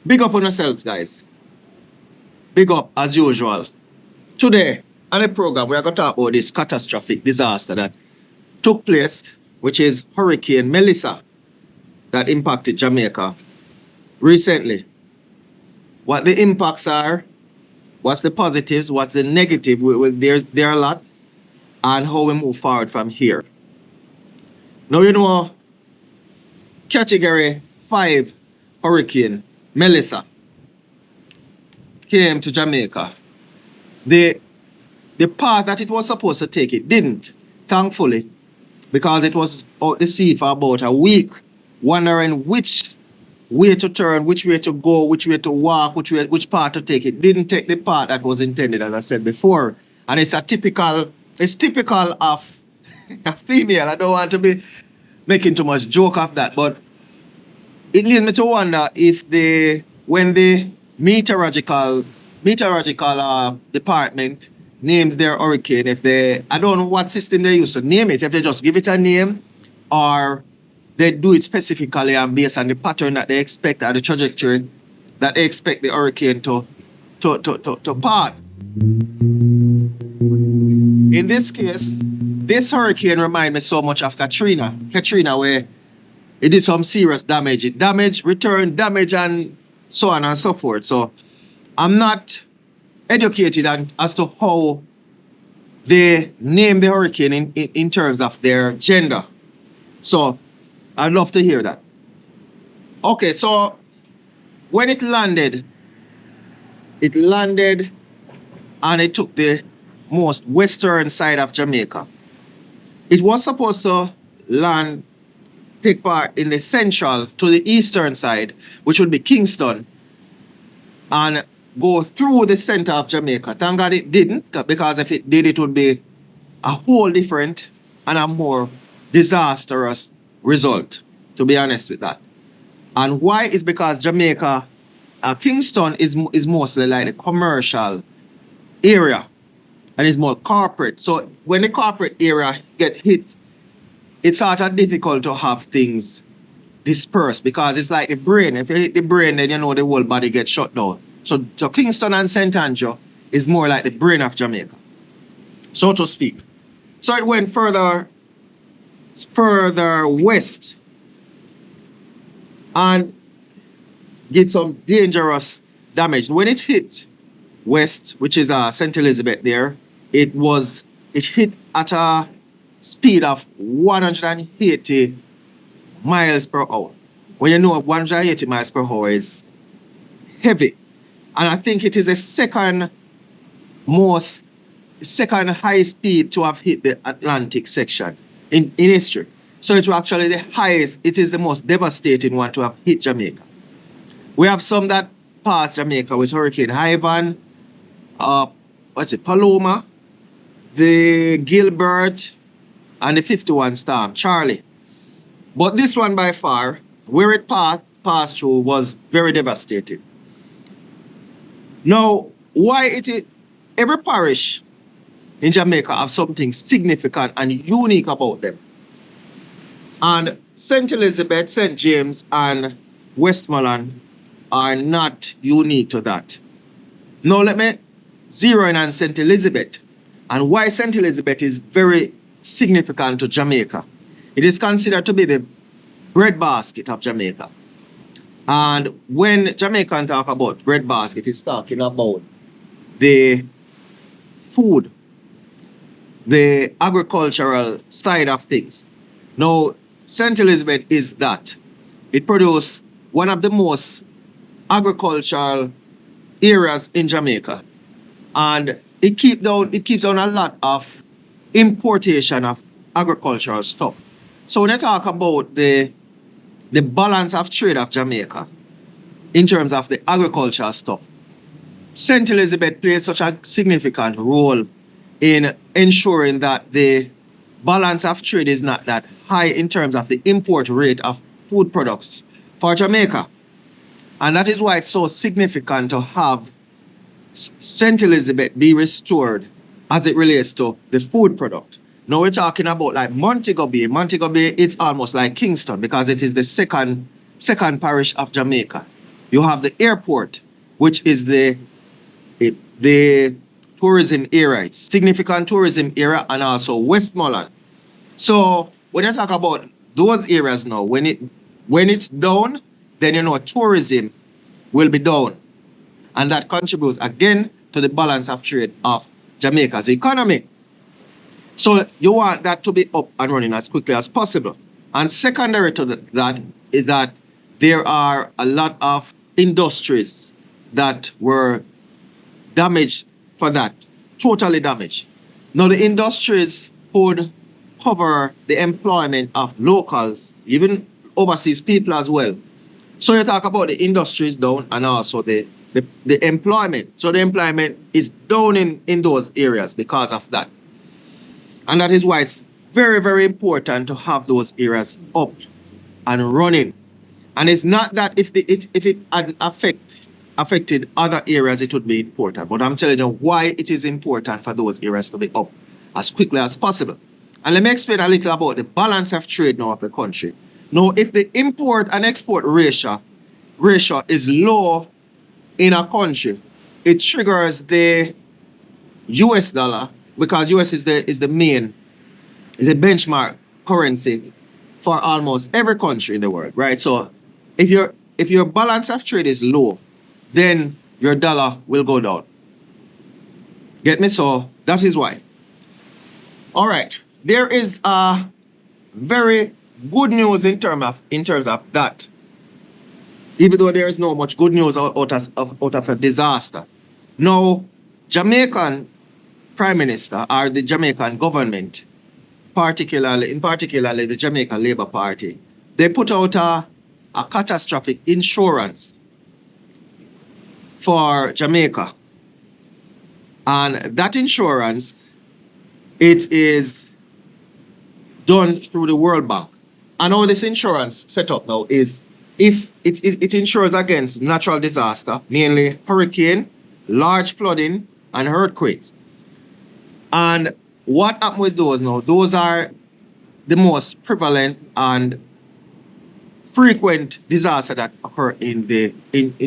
Big up on yourselves, guys. Big up as usual. Today, on the program, we are going to talk about this catastrophic disaster that took place, which is Hurricane Melissa that impacted Jamaica recently. What the impacts are, what's the positives, what's the negative, there are a lot, and how we move forward from here. Now, Category 5 Hurricane Melissa came to Jamaica. The path that it was supposed to take, it didn't, thankfully, because it was out the sea for about a week, wondering which way to turn, which way to go, which way to walk, which path to take. It didn't take the path that was intended, as I said before. And it's typical of a female. I don't want to be making too much joke of that, but it leads me to wonder if when the meteorological department names their hurricane, if I don't know what system they use to name it, if they just give it a name or they do it specifically and based on the pattern that they expect or the trajectory that they expect the hurricane to path. In this case, this hurricane reminds me so much of Katrina. Katrina, where it did some serious damage. It damaged, returned damage, and so on and so forth. So I'm not educated as to how they name the hurricane in terms of their gender. So I'd love to hear that. Okay, so when it landed and it took the most western side of Jamaica. It was supposed to take part in the central to the eastern side, which would be Kingston, and go through the center of Jamaica. Thank God it didn't, because if it did, it would be a whole different and a more disastrous result, to be honest with that. And why is because Jamaica, Kingston is mostly like a commercial area and is more corporate. So when the corporate area get hit, it's sort of difficult to have things dispersed because it's like the brain. If you hit the brain, then the whole body gets shut down. So Kingston and St. Andrew is more like the brain of Jamaica, so to speak. So it went further west and did some dangerous damage. When it hit west, which is St. Elizabeth there, it hit at a speed of 180 miles per hour. When you know 180 miles per hour is heavy. And I think it is the second high speed to have hit the Atlantic section in history. So it's actually the highest, it is the most devastating one to have hit Jamaica. We have some that passed Jamaica with Hurricane Ivan, Paloma, the Gilbert, and the 51 storm, Charlie. But this one by far, where it passed through, was very devastating. Now, every parish in Jamaica have something significant and unique about them. And St. Elizabeth, St. James, and Westmoreland are not unique to that. Now, let me zero in on St. Elizabeth and why St. Elizabeth is very significant to Jamaica. It is considered to be the breadbasket of Jamaica. And when Jamaicans talk about breadbasket, it's talking about the food, the agricultural side of things. Now, St. Elizabeth is that. It produces one of the most agricultural areas in Jamaica. And it keeps down a lot of importation of agricultural stuff. So when I talk about the balance of trade of Jamaica in terms of the agricultural stuff, St. Elizabeth plays such a significant role in ensuring that the balance of trade is not that high in terms of the import rate of food products for Jamaica. And that is why it's so significant to have St. Elizabeth be restored as it relates to the food product. Now we're talking about like Montego Bay. Montego Bay is almost like Kingston because it is the second parish of Jamaica. You have the airport, which is the tourism area. It's significant tourism area, and also Westmoreland. So when you talk about those areas now, when it's down, then tourism will be down. And that contributes again to the balance of trade of Jamaica's economy. So you want that to be up and running as quickly as possible. And secondary to that is that there are a lot of industries that were damaged for that, totally damaged. Now the industries would cover the employment of locals, even overseas people as well. So you talk about the industries down and also the employment. So the employment is down in those areas because of that. And that is why it's very, very important to have those areas up and running. And it's not that if it had affected other areas, it would be important. But I'm telling you why it is important for those areas to be up as quickly as possible. And let me explain a little about the balance of trade now of the country. Now, if the import and export ratio is low in a country, it triggers the US dollar, because US is the a benchmark currency for almost every country in the world, right? So if your balance of trade is low, then your dollar will go down. Get me? So that is why. All right. There is very good news in terms of that. Even though there is no much good news out of a disaster. Now, Jamaican Prime Minister or the Jamaican government, particularly the Jamaican Labour Party, they put out a catastrophic insurance for Jamaica. And that insurance, it is done through the World Bank. And all this insurance set up now is if it insures against natural disaster, mainly hurricane, large flooding, and earthquakes. And what happened with those now? Those are the most prevalent and frequent disaster that occur in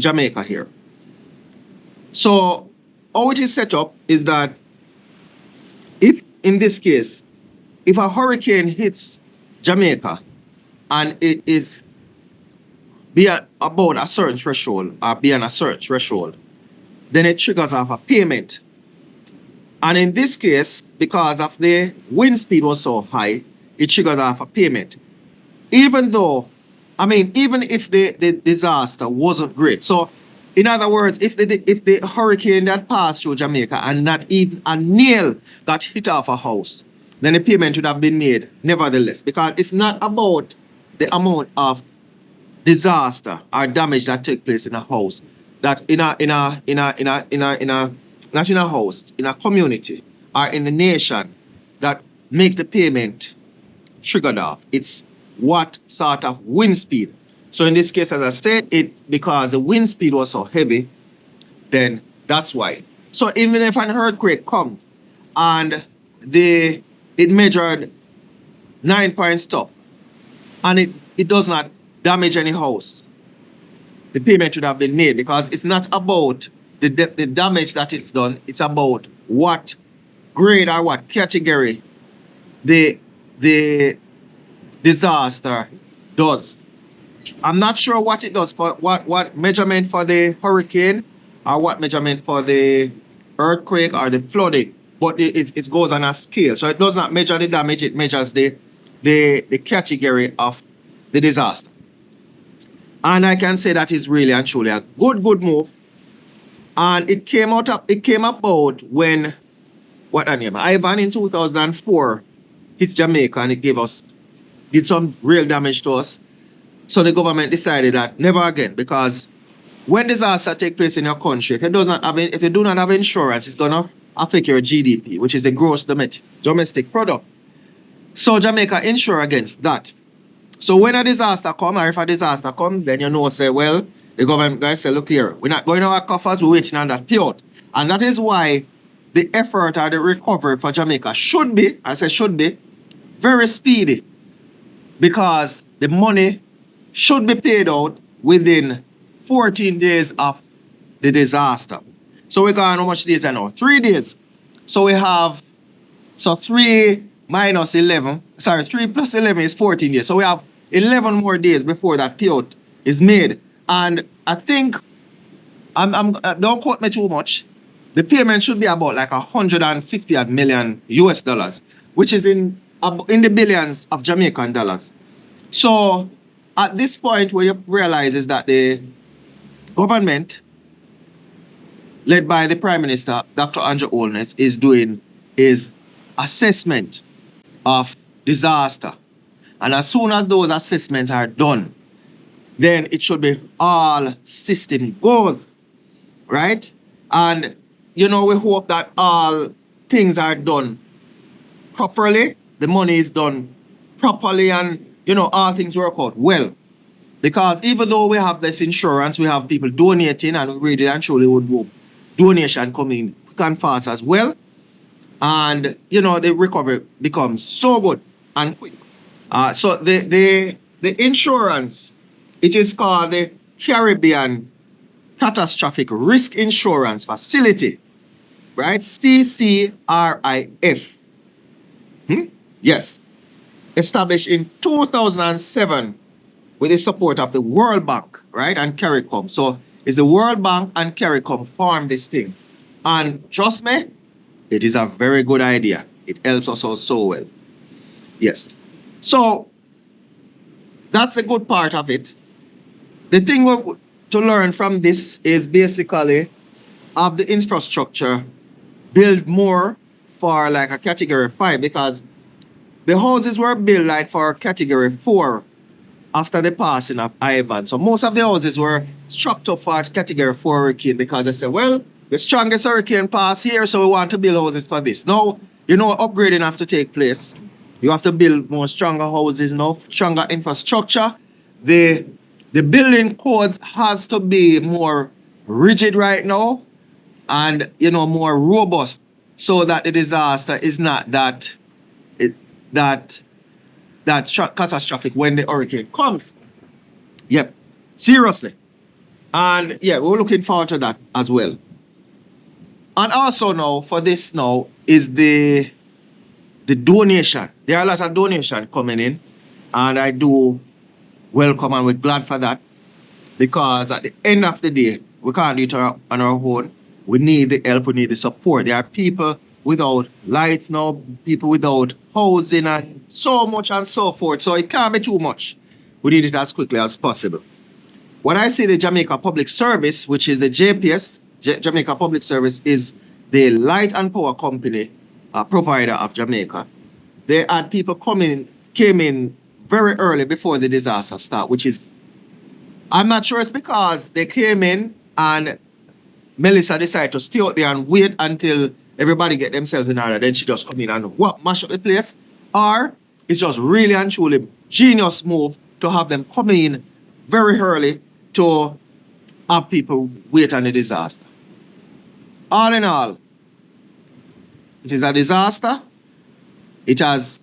Jamaica here. So how it is set up is that if in this case, if a hurricane hits Jamaica and it is about a certain threshold or beyond a certain threshold, then it triggers off a payment. And in this case, because of the wind speed was so high, it triggers off a payment. Even if the disaster wasn't great. So in other words, if the hurricane that passed through Jamaica and not even a nail got hit off a house, then the payment would have been made nevertheless, because it's not about the amount of disaster or damage that take place in a house, that not in a house, in a community or in the nation, that makes the payment triggered off. It's what sort of wind speed. So in this case, as I said, because the wind speed was so heavy, then that's why. So even if an earthquake comes and it measured 9 point stuff and it does not damage any house, the payment should have been made, because it's not about the damage that it's done. It's about what grade or what category the disaster does. I'm not sure what it does for what measurement for the hurricane or what measurement for the earthquake or the flooding, but it goes on a scale. So it does not measure the damage, it measures the category of the disaster. And I can say that is really and truly a good move. And it came about when Ivan in 2004 hit Jamaica, and it did some real damage to us. So the government decided that never again, because when disaster take place in your country, if you do not have insurance, it's gonna affect your GDP, which is the gross domestic product. So Jamaica insure against that. So when a disaster come, or if a disaster come, then say, well, the government guys say, look here, we're not going to our coffers, we're waiting on that payout. And that is why the effort or the recovery for Jamaica should be very speedy, because the money should be paid out within 14 days of the disaster. So we got how much days are now? 3 days. So we have, so 3 minus 11, sorry, 3 plus 11 is 14 days. So we have 11 more days before that payout is made. And I think, don't quote me too much, the payment should be about like 150 million US dollars, which is in the billions of Jamaican dollars. So at this point, what you realize is that the government, led by the Prime Minister, Dr. Andrew Holness, is doing is assessment of disaster. And as soon as those assessments are done, then it should be all system goes, right? And, you know, we hope that all things are done properly, the money is done properly, and, you know, all things work out well. Because even though we have this insurance, we have people donating, and we really and truly would hope donation coming quick and fast as well. And, you know, the recovery becomes so good and quick. So the insurance, it is called the Caribbean Catastrophic Risk Insurance Facility, right? CCRIF. Yes. Established in 2007 with the support of the World Bank, right? And CARICOM. So it's the World Bank and CARICOM formed this thing. And trust me, it is a very good idea. It helps us out so well. Yes. So that's a good part of it. The thing to learn from this is basically have the infrastructure build more for like a category 5, because the houses were built like for category 4 after the passing of Ivan. So most of the houses were structured for category 4 hurricane, because they said, well, the strongest hurricane passed here, so we want to build houses for this. Now, you know, upgrading have to take place. You have to build more stronger houses now, stronger infrastructure. The building codes has to be more rigid right now, and, you know, more robust, so that the disaster is not that catastrophic when the hurricane comes. Yep, seriously. And yeah, we're looking forward to that as well. And also now, for this now, is the donation. There are a lot of donation coming in, and I do welcome, and we're glad for that, because at the end of the day, we can't do it on our own. We need the help, we need the support. There are people without lights now, people without housing, and so much and so forth. So it can't be too much. We need it as quickly as possible. When I say the Jamaica Public Service, which is the JPS, Jamaica Public Service is the light and power company provider of Jamaica. They had people came in very early before the disaster started, which is, I'm not sure it's because they came in and Melissa decided to stay out there and wait until everybody get themselves in order, then she just come in and mash up the place, or it's just really and truly genius move to have them come in very early to have people wait on the disaster. All in all, it is a disaster. It has,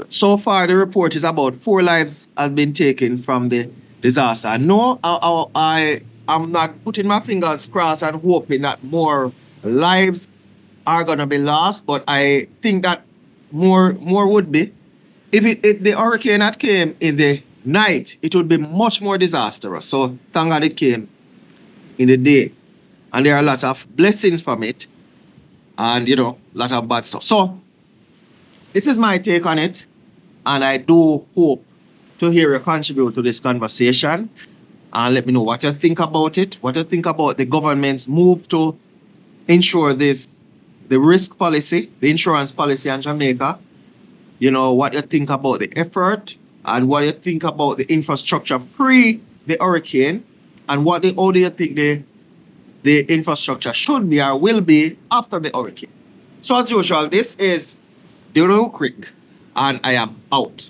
so far the report is about 4 lives have been taken from the disaster. No, I am not putting my fingers crossed and hoping that more lives are gonna be lost, but I think that more would be. If the hurricane had came in the night, it would be much more disastrous. So thank God it came in the day, and there are a lot of blessings from it, and, you know, a lot of bad stuff. So this is my take on it, and I do hope to hear you contribute to this conversation, and let me know what you think about it, what you think about the government's move to ensure the risk policy, the insurance policy in Jamaica. You know, what you think about the effort, and what you think about the infrastructure pre the hurricane, and how do you think the infrastructure should be or will be after the hurricane. So as usual, this is Duro Creek, and I am out.